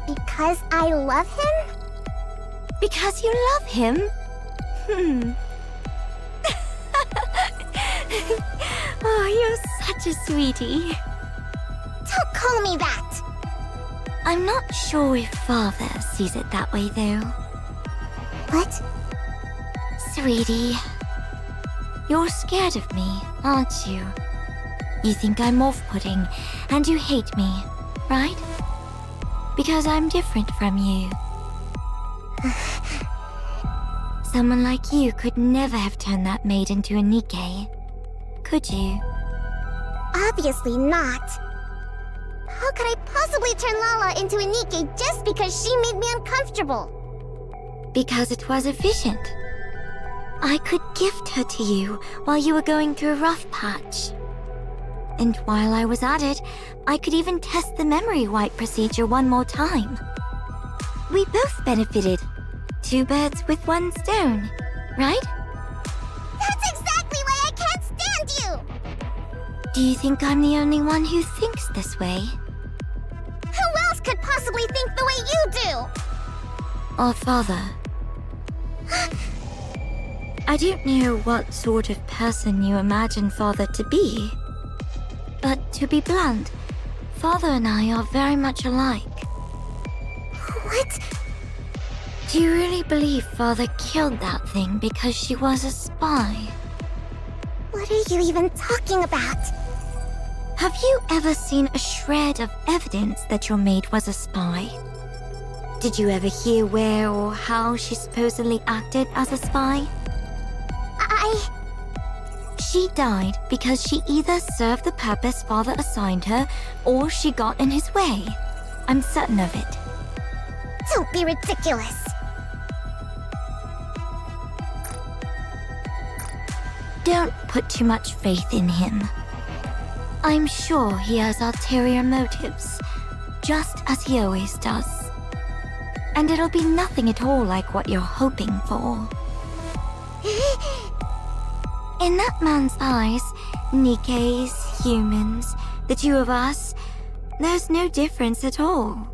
Because I love him? Because you love him? Oh, you're such a sweetie. Don't call me that! I'm not sure if Father sees it that way, though. What? Sweetie, you're scared of me, aren't you? You think I'm off-putting, and you hate me, right? Because I'm different from you. Someone like you could never have turned that maid into a Nikke, could you? Obviously not. How could I possibly turn Lala into a Nikke just because she made me uncomfortable? Because it was efficient. I could gift her to you while you were going through a rough patch. And while I was at it, I could even test the memory wipe procedure one more time. We both benefited. 2 birds with 1 stone, right? That's exactly why I can't stand you! Do you think I'm the only one who thinks this way? Who else could possibly think the way you do? Or father? I don't know what sort of person you imagine father to be. But to be blunt, father and I are very much alike. What? Do you really believe father killed that thing because she was a spy? What are you even talking about? Have you ever seen a shred of evidence that your maid was a spy? Did you ever hear where or how she supposedly acted as a spy? She died because she either served the purpose father assigned her, or she got in his way. I'm certain of it. Don't be ridiculous. Don't put too much faith in him. I'm sure he has ulterior motives, just as he always does. And it'll be nothing at all like what you're hoping for. In that man's eyes, Nikke's, humans, the 2 of us, there's no difference at all.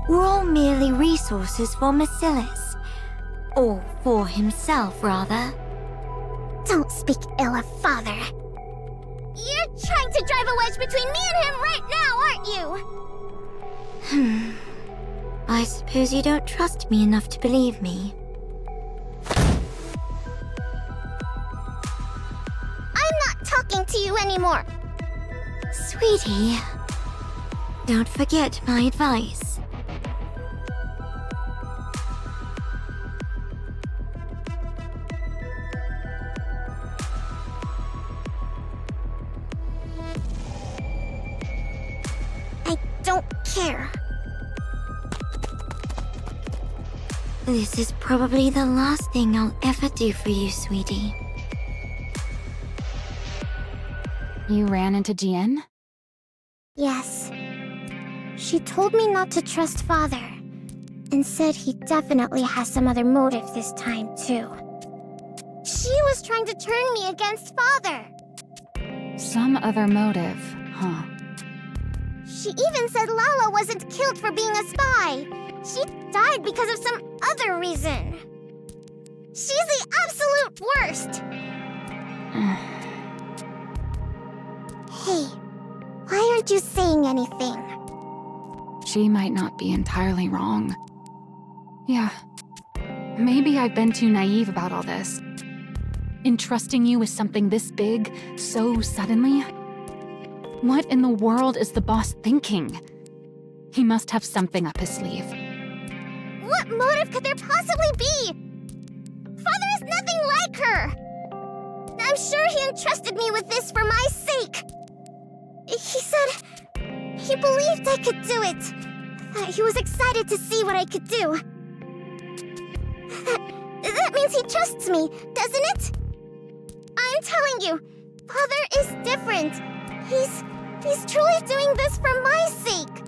We're all merely resources for Marcellus. Or for himself, rather. Don't speak ill of father. You're trying to drive a wedge between me and him right now, aren't you? I suppose you don't trust me enough to believe me. I'm not talking to you anymore. Sweetie, don't forget my advice. I don't care. This is probably the last thing I'll ever do for you, sweetie. You ran into Jien? Yes. She told me not to trust father, and said he definitely has some other motive this time, too. She was trying to turn me against father. Some other motive, huh? She even said Lala wasn't killed for being a spy. She died because of some other reason. She's the absolute worst. Hey, why aren't you saying anything? She might not be entirely wrong. Yeah. Maybe I've been too naive about all this. Entrusting you with something this big, so suddenly? What in the world is the boss thinking? He must have something up his sleeve. What motive could there possibly be? Father is nothing like her. I'm sure he entrusted me with this for my sake. He said he believed I could do it. That he was excited to see what I could do. That means he trusts me, doesn't it? I'm telling you, Father is different. He's truly doing this for my sake.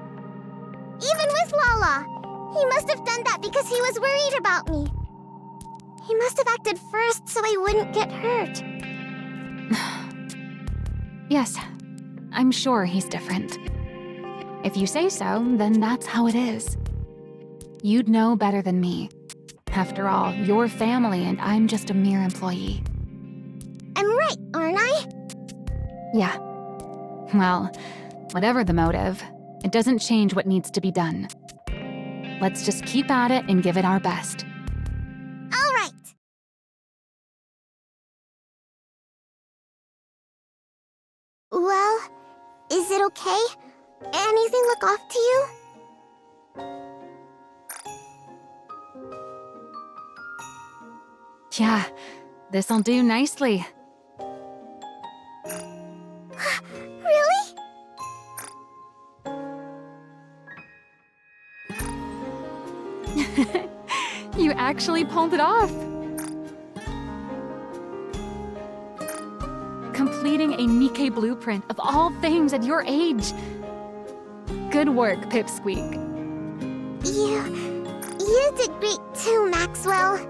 Even with Lala, he must have done that because he was worried about me. He must have acted first so I wouldn't get hurt. Yes, I'm sure he's different. If you say so, then that's how it is. You'd know better than me. After all, you're family and I'm just a mere employee. I'm right, aren't I? Yeah. Well, whatever the motive, it doesn't change what needs to be done. Let's just keep at it and give it our best. okay? Anything look off to you? Yeah, this'll do nicely. Really? You actually pulled it off! Completing a Nikke blueprint of all things at your age! Good work, Pipsqueak. You did great too, Maxwell.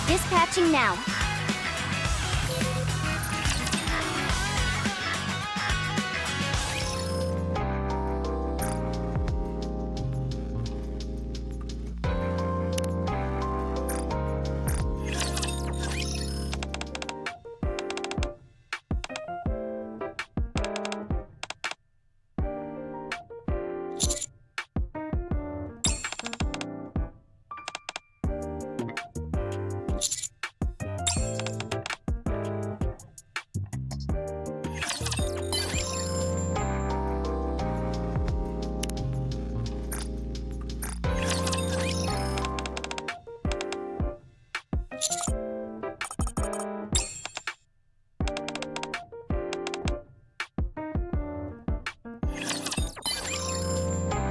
Dispatching now.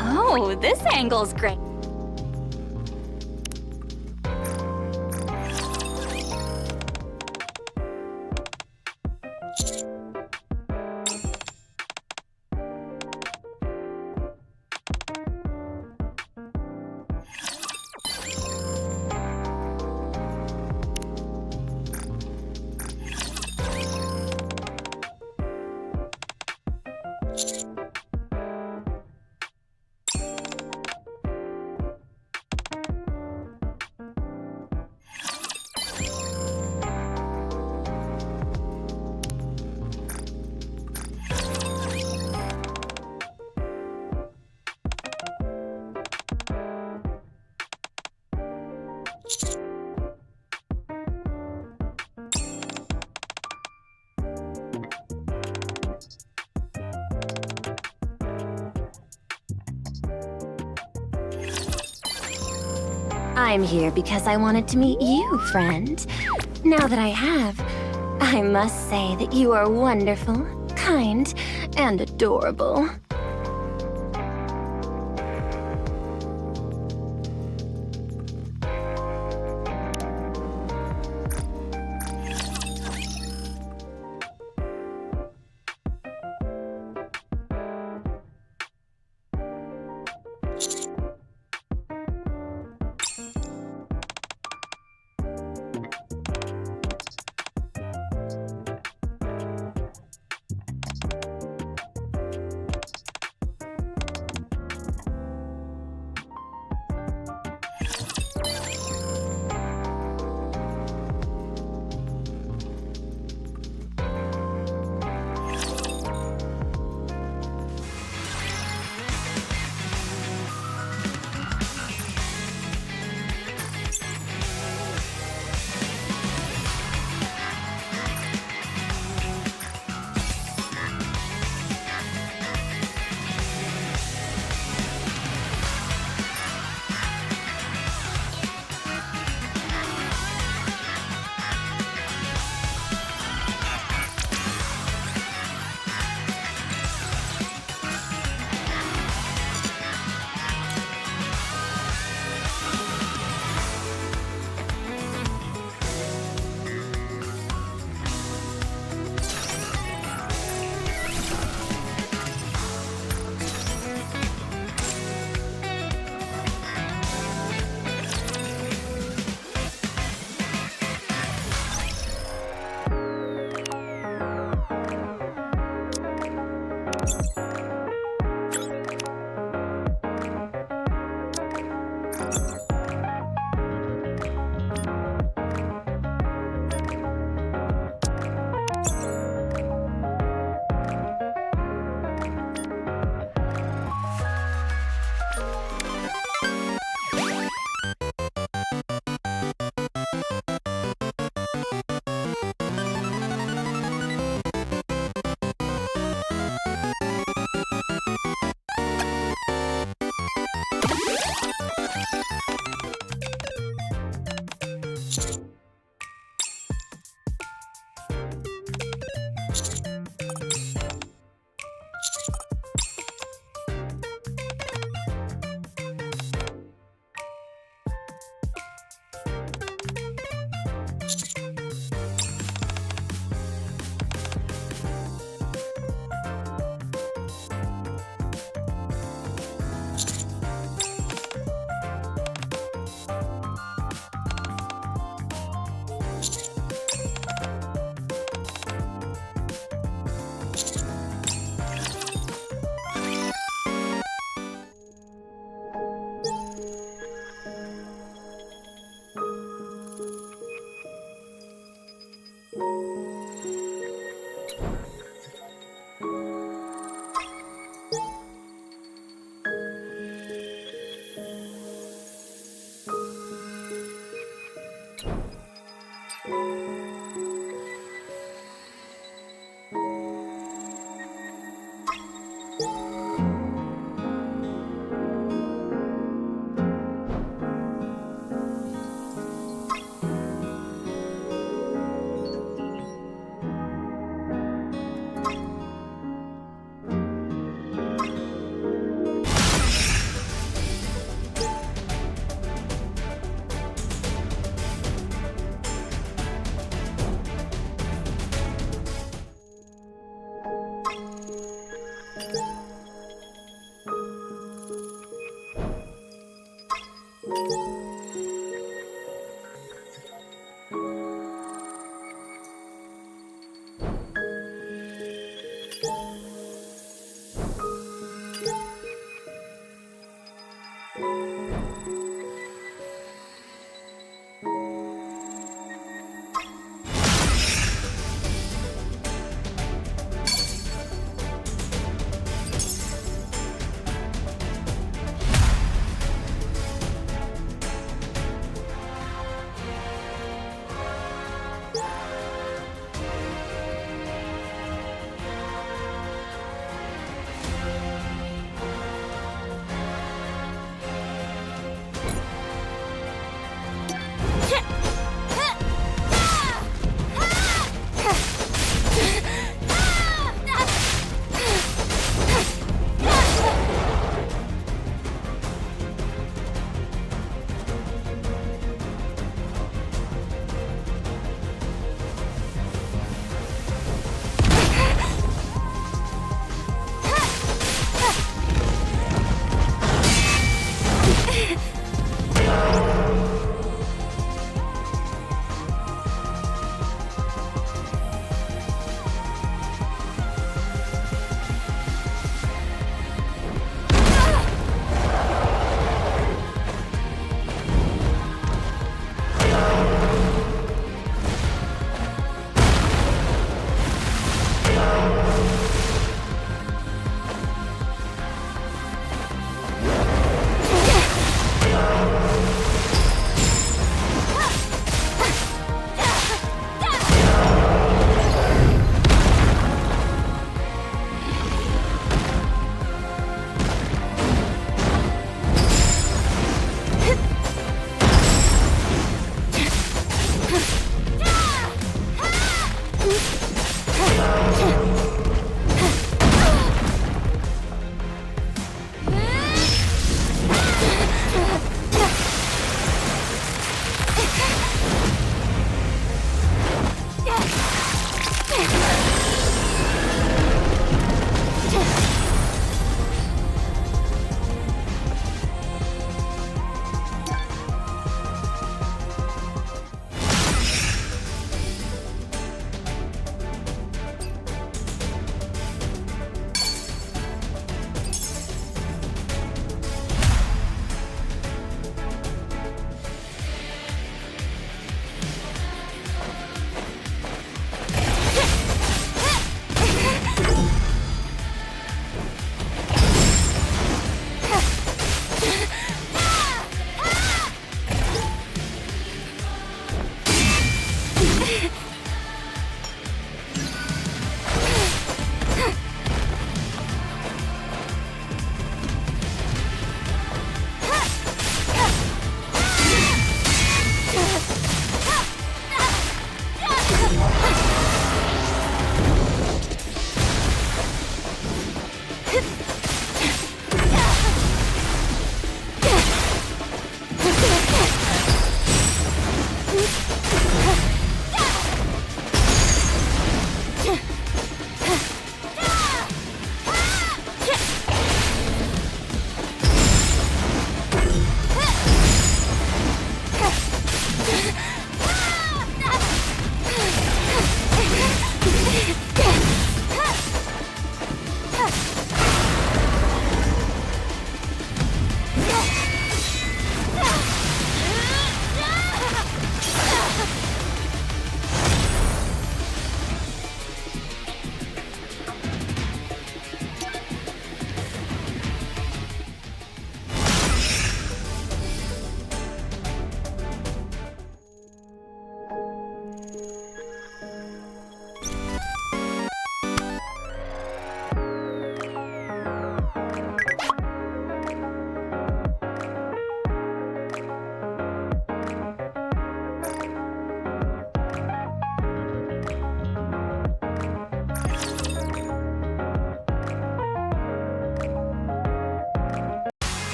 Oh, this angle's great. I'm here because I wanted to meet you, friend. Now that I have, I must say that you are wonderful, kind, and adorable.